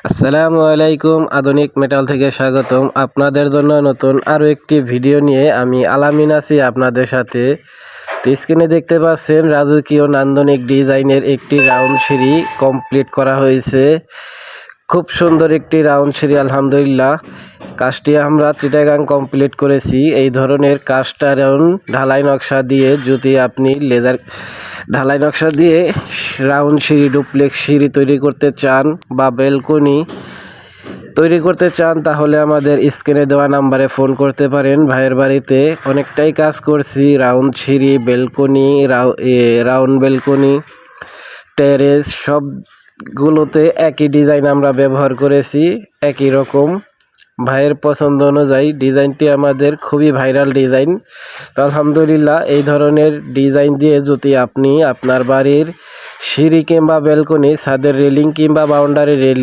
আসসালামু আলাইকুম, আধুনিক মেটাল থেকে স্বাগতম। আপনাদের জন্য নতুন আরও একটি ভিডিও নিয়ে আমি আলামিন আছি আপনাদের সাথে। তো স্ক্রিনে দেখতে পাচ্ছেন রাজকীয় নান্দনিক ডিজাইনের একটি রাউন্ড সিঁড়ি কমপ্লিট করা হয়েছে। খুব সুন্দর একটি রাউন্ড সিঁড়ি, আলহামদুলিল্লাহ। কাজটি আমরা চিটাগাং কমপ্লিট করেছি। এই ধরনের কাজটা ঢালাই নকশা দিয়ে, যদি আপনি লেদার ঢালাই নকশা দিয়ে রাউন্ড সিঁড়ি, ডুপ্লেক্স সিঁড়ি তৈরি করতে চান বা ব্যালকনি তৈরি করতে চান, তাহলে আমাদের স্ক্রিনে দেওয়া নাম্বারে ফোন করতে পারেন। ভাইয়ের বাড়িতে অনেকটাই কাজ করছি, রাউন্ড সিঁড়ি, ব্যালকনি, রাউন্ড ব্যালকনি, টেরেস, সবগুলোতে একই ডিজাইন আমরা ব্যবহার করেছি, একই রকম। ভাইয়ের পছন্দ অনুযায়ী ডিজাইনটি আমাদের খুবই ভাইরাল ডিজাইন। তো আলহামদুলিল্লাহ, এই ধরনের ডিজাইন দিয়ে যদি আপনি আপনার বাড়ির সিঁড়ি কিংবা ব্যালকনি, ছাদের রেলিং কিংবা বাউন্ডারি রেলিং